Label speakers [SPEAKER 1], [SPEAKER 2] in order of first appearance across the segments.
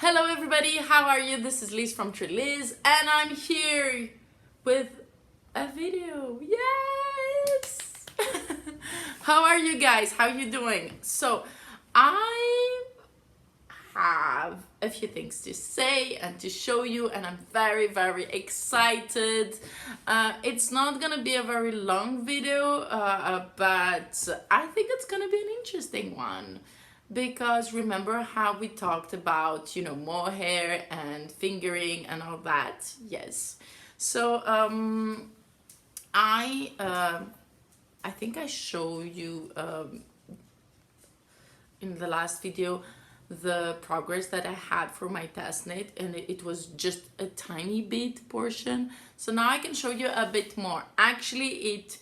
[SPEAKER 1] Hello everybody, how are you? This is Liz from Triliz and I'm here with a video. Yes! How are you guys? How are you doing? So, I have a few things to say and to show you, and I'm very excited. It's not gonna be a very long video, but I think it's gonna be an interesting one, because remember how we talked about, mohair and fingering and all that? Yes. So I think I showed you in the last video the progress that I had for my test knit, and it was just a tiny bit portion. So now I can show you a bit more. Actually, it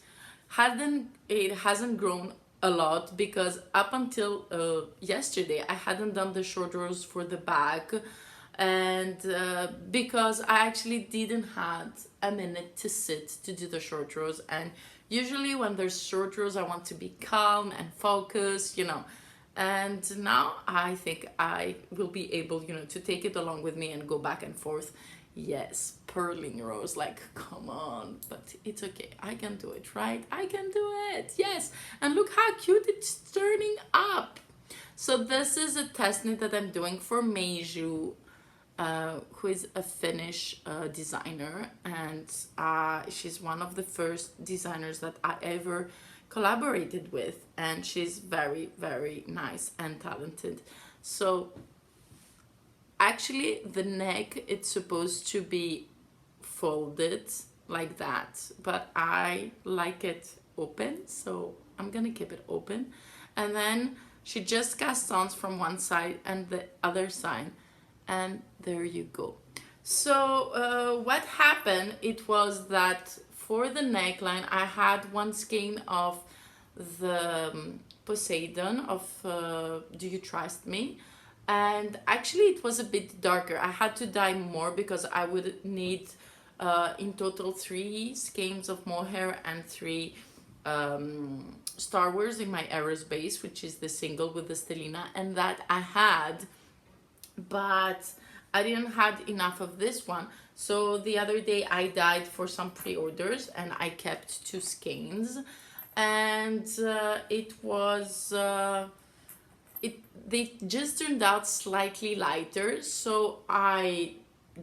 [SPEAKER 1] hasn't grown a lot, because up until yesterday I hadn't done the short rows for the back, and because I actually didn't had a minute to sit to do the short rows. And usually when there's short rows I want to be calm and focused, and now I think I will be able, to take it along with me and go back and forth. Yes, purling rows, like, come on, but it's okay. I can do it, right? I can do it, yes. And look how cute it's turning up. So this is a test knit that I'm doing for Meiju, who is a Finnish designer, and she's one of the first designers that I ever collaborated with, and she's very nice and talented. So actually the neck, it's supposed to be folded like that, but I like it open, so I'm gonna keep it open. And then she just casts on from one side and the other side, and there you go. So what happened, it was that for the neckline I had one skein of the Poseidon of Do You Trust Me, and actually it was a bit darker. I had to dye more because I would need in total 3 skeins of mohair and 3 Star Wars in my Eros base, which is the single with the stellina, and that I had, but I didn't had enough of this one. So the other day I dyed for some pre-orders and I kept 2 skeins, and it was they just turned out slightly lighter. So I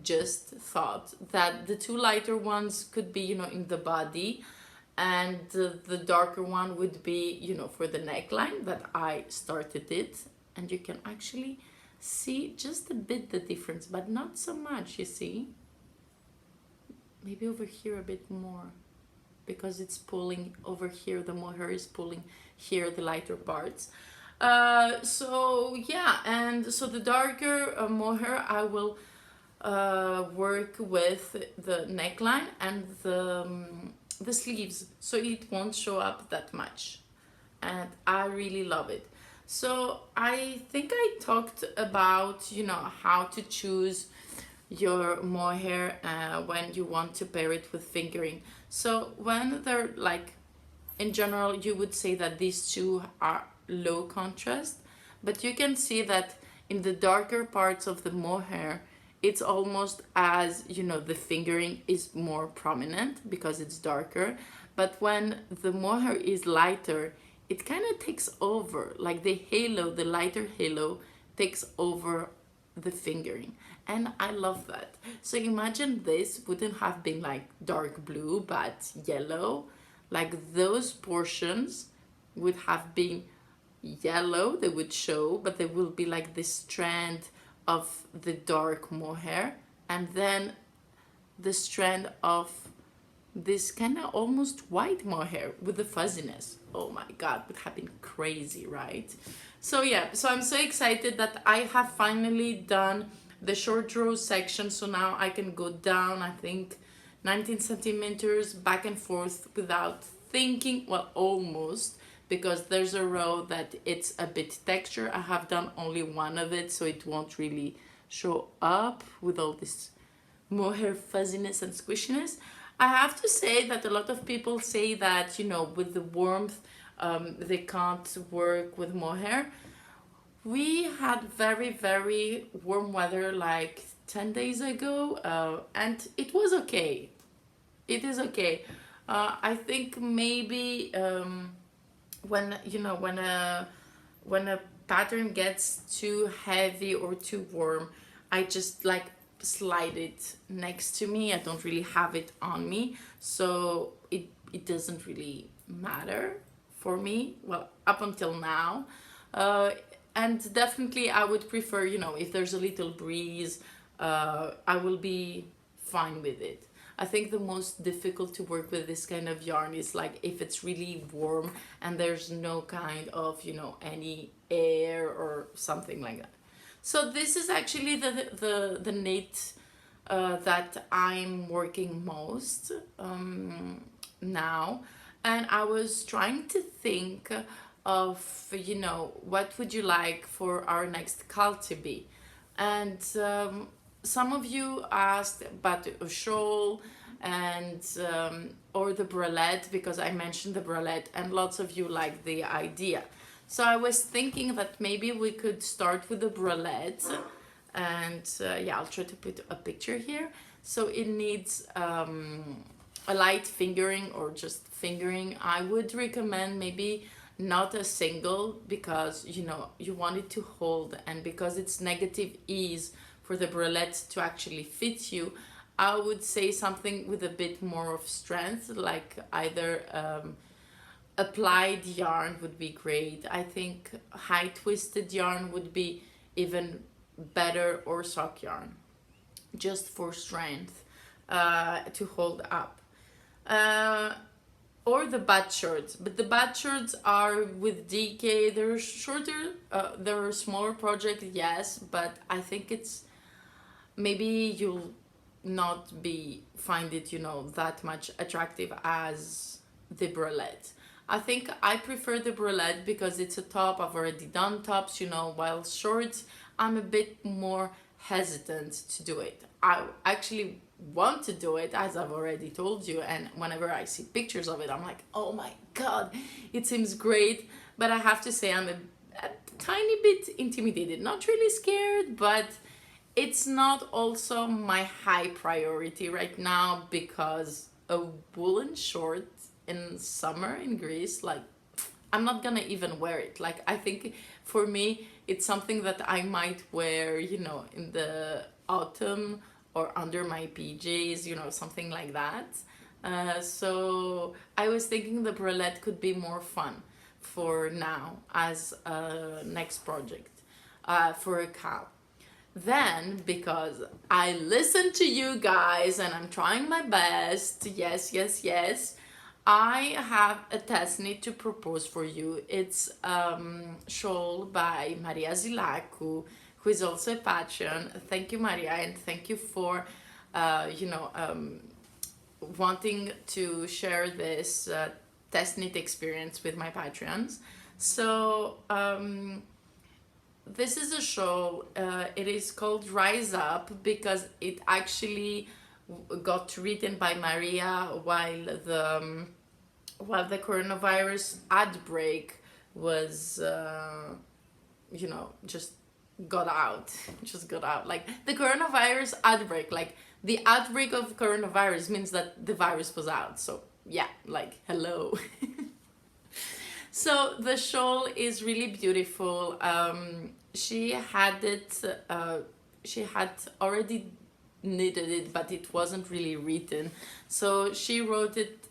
[SPEAKER 1] just thought that the 2 lighter ones could be, in the body, and the darker one would be, for the neckline that I started it. And you can actually see just a bit the difference, but not so much, you see. Maybe over here a bit more, because it's pulling over here, the mohair is pulling here the lighter parts. So yeah, and so the darker mohair I will work with the neckline and the sleeves, so it won't show up that much, and I really love it. So I think I talked about, how to choose your mohair when you want to pair it with fingering. So when they're like, in general, you would say that these two are low contrast, but you can see that in the darker parts of the mohair, it's almost as, the fingering is more prominent because it's darker. But when the mohair is lighter, it kind of takes over, like the halo, the lighter halo takes over the fingering, and I love that. So imagine this wouldn't have been like dark blue but yellow, like those portions would have been yellow, they would show, but they will be like this strand of the dark mohair, and then the strand of this kind of almost white mohair with the fuzziness. Oh my god, would have been crazy, right? So yeah, so I'm so excited that I have finally done the short row section. So now I can go down, I think 19 centimeters back and forth without thinking, well, almost, because there's a row that it's a bit texture. I have done only one of it, so it won't really show up with all this mohair fuzziness and squishiness. I have to say that a lot of people say that, with the warmth, they can't work with mohair. We had very, very warm weather like 10 days ago, and it was okay. It is okay. I think maybe when when a pattern gets too heavy or too warm, I just like slide it next to me. I don't really have it on me, so it doesn't really matter for me. Well, up until now, uh, and definitely I would prefer, if there's a little breeze, I will be fine with it. I think the most difficult to work with this kind of yarn is like if it's really warm and there's no kind of, any air or something like that. So this is actually the knit that I'm working most now. And I was trying to think of, what would you like for our next call to be? And some of you asked about a shawl and or the bralette, because I mentioned the bralette, and lots of you like the idea. So I was thinking that maybe we could start with the bralette, and yeah, I'll try to put a picture here. So it needs a light fingering or just fingering. I would recommend maybe not a single, because you want it to hold, and because it's negative ease for the bralette to actually fit you, I would say something with a bit more of strength, like either applied yarn would be great. I think high twisted yarn would be even better, or sock yarn, just for strength to hold up. Uh, or the bat shorts, but the bat shorts are with DK. They're shorter, they're a smaller project, yes, but I think it's maybe you'll not be find it that much attractive as the bralette. I think I prefer the bralette because it's a top. I've already done tops, while shorts I'm a bit more hesitant to do it. I actually want to do it, as I've already told you, and whenever I see pictures of it, I'm like, oh my god, it seems great. But I have to say I'm a tiny bit intimidated, not really scared, but it's not also my high priority right now, because a woolen short in summer in Greece, like, I'm not gonna even wear it. Like, I think for me it's something that I might wear, in the autumn or under my PJs, something like that. So I was thinking the bralette could be more fun for now as a next project, for a cow. Then, because I listen to you guys and I'm trying my best, yes, yes, yes, I have a test knit to propose for you. It's shawl by Maria Zilacu, who is also a patron. Thank you, Maria, and thank you for, wanting to share this test knit experience with my patrons. So, this is a show. It is called Rise Up because it actually got written by Maria while the coronavirus outbreak was, just got out, just got out. Like the coronavirus outbreak, like the outbreak of coronavirus means that the virus was out. So yeah, like hello. So the shawl is really beautiful. She had it. She had already knitted it, but it wasn't really written. So she wrote it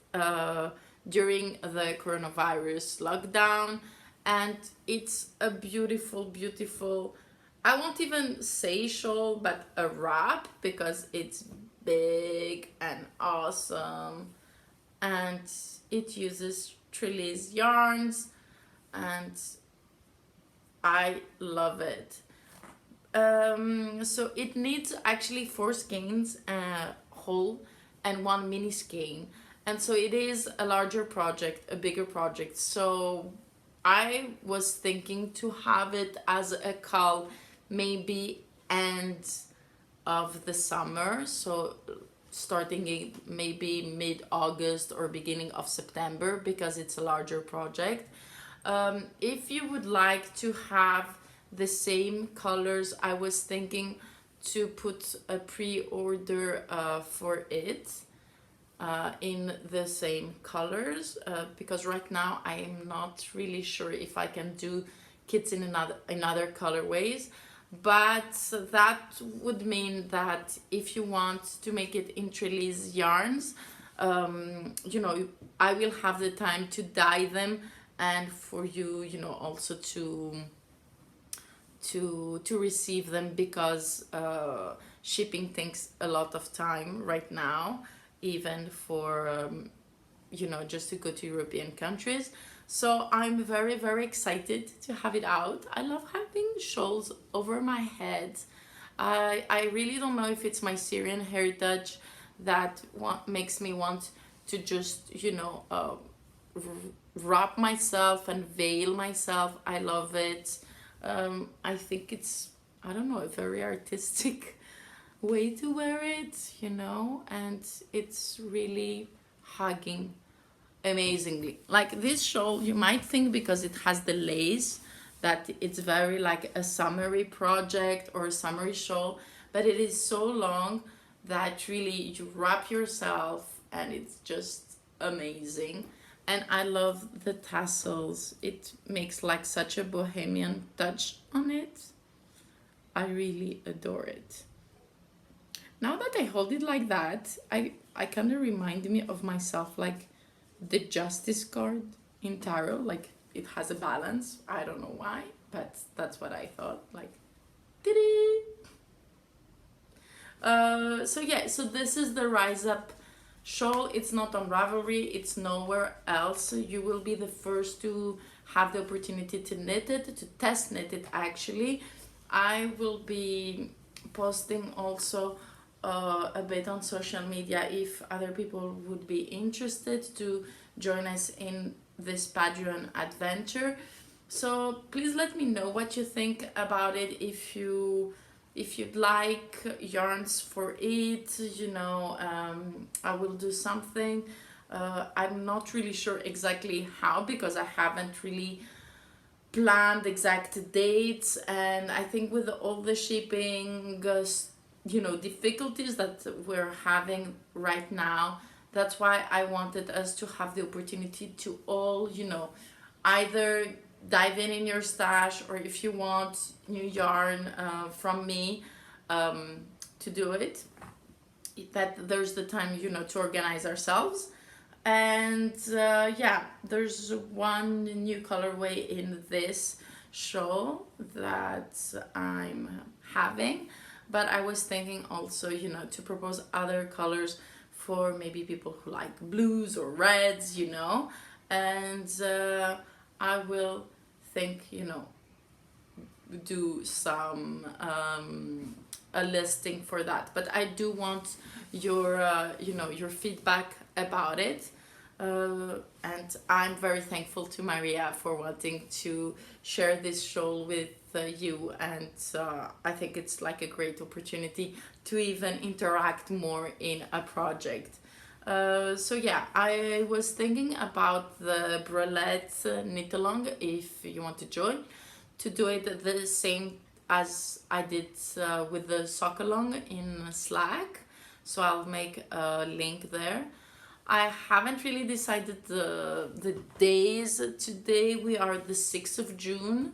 [SPEAKER 1] during the coronavirus lockdown, and it's a beautiful, beautiful. I won't even say shawl, but a wrap, because it's big and awesome, and it uses Trellis yarns, and I love it. So it needs actually 4 skeins whole and 1 mini skein, and so it is a larger project, a bigger project. So I was thinking to have it as a call maybe end of the summer, so starting in maybe mid-August or beginning of September, because it's a larger project. If you would like to have the same colors. I was thinking to put a pre-order for it in the same colors, because right now I am not really sure if I can do kits in another colorways. But that would mean that if you want to make it in trellis yarns, you know, I will have the time to dye them, and for you, you know, also to receive them, because shipping takes a lot of time right now, even for you know, just to go to European countries. So I'm very, very excited to have it out. I love having shawls over my head. I really don't know if it's my Syrian heritage that makes me want to just, you know, wrap myself and veil myself. I love it. I think it's, I don't know, a very artistic way to wear it, you know, and it's really hugging amazingly. Like this shawl, you might think because it has the lace that it's very like a summery project or a summery shawl, but it is so long that really you wrap yourself and it's just amazing. And I love the tassels. It makes like such a bohemian touch on it. I really adore it. Now that I hold it like that, I kind of remind me of myself, like the Justice card in tarot. Like it has a balance. I don't know why, but that's what I thought. Like, so yeah, so this is the Rise Up shawl. It's not on Ravelry, it's nowhere else. You will be the first to have the opportunity to knit it, to test knit it actually. I will be posting also a bit on social media if other people would be interested to join us in this Padron adventure. So please let me know what you think about it. If you'd like yarns for it, you know, I will do something. I'm not really sure exactly how, because I haven't really planned exact dates, and I think with all the shipping you know, difficulties that we're having right now, that's why I wanted us to have the opportunity to all, you know, either dive in your stash, or if you want new yarn from me, to do it, that there's the time, you know, to organize ourselves. And yeah, there's one new colorway in this show that I'm having, but I was thinking also, you know, to propose other colors for maybe people who like blues or reds, you know. And I will think, you know, do some a listing for that. But I do want your you know, your feedback about it. And I'm very thankful to Maria for wanting to share this shawl with you, and I think it's like a great opportunity to even interact more in a project. So yeah, I was thinking about the bralette knit along, if you want to join, to do it the same as I did with the sock along in Slack. So I'll make a link there. I haven't really decided the days. Today we are the 6th of June.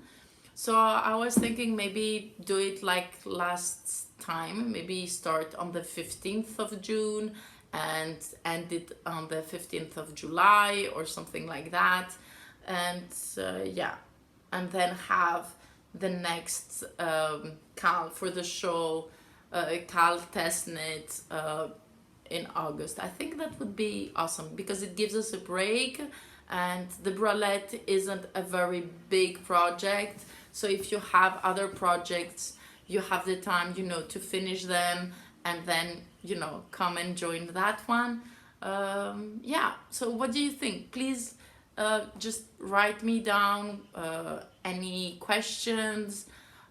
[SPEAKER 1] So I was thinking maybe do it like last time, maybe start on the 15th of June and end it on the 15th of July or something like that. And yeah, and then have the next Cal for the show, Cal test knit in August. I think that would be awesome because it gives us a break, and the bralette isn't a very big project. So if you have other projects, you have the time, you know, to finish them and then, you know, come and join that one. Yeah, so what do you think? Please just write me down any questions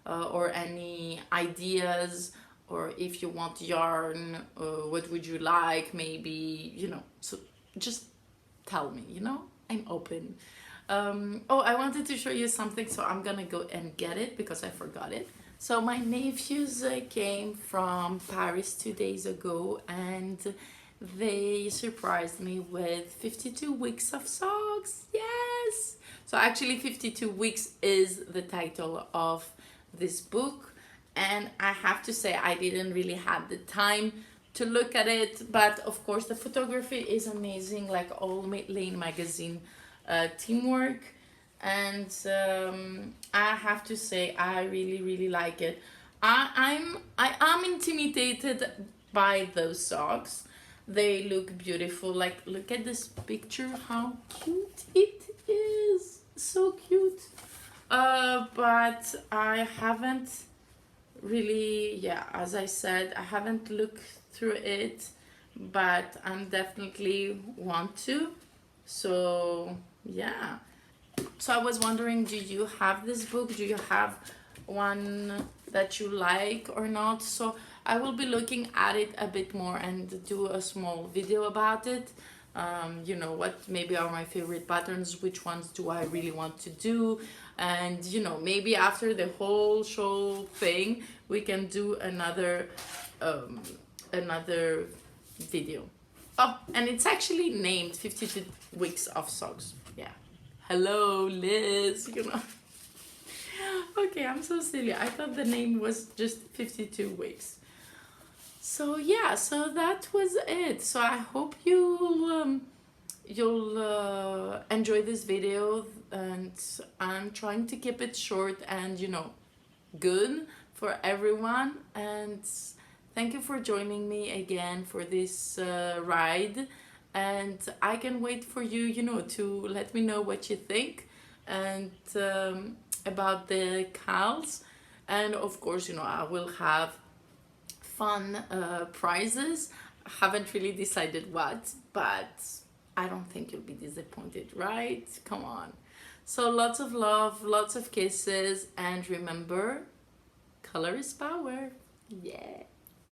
[SPEAKER 1] or any ideas, or if you want yarn, what would you like, maybe, you know. So just tell me, you know, I'm open. Oh, I wanted to show you something, so I'm gonna go and get it because I forgot it. So my nephews came from Paris 2 days ago, and they surprised me with 52 weeks of socks. Yes! So actually 52 weeks is the title of this book, and I have to say I didn't really have the time to look at it, but of course the photography is amazing, like all Lane magazine teamwork, and I have to say I really like it. I am intimidated by those socks. They look beautiful. Like, look at this picture, how cute it is. So cute. But I haven't really, yeah, as I said, I haven't looked through it, but I'm definitely want to. So yeah. So I was wondering, do you have this book? Do you have one that you like or not? So I will be looking at it a bit more and do a small video about it. You know, what maybe are my favorite patterns, which ones do I really want to do, and you know, maybe after the whole show thing we can do another video. Oh, and it's actually named 52 weeks of socks. Yeah. Hello, Liz, you know. Okay, I'm so silly. I thought the name was just 52 weeks. So yeah, so that was it. So I hope you'll enjoy this video, and I'm trying to keep it short and, you know, good for everyone. And thank you for joining me again for this ride, and I can wait for you, you know, to let me know what you think, and about the cows. And of course, you know, I will have fun prizes. I haven't really decided what, but I don't think you'll be disappointed, right? Come on. So lots of love, lots of kisses, and remember, color is power. Yeah.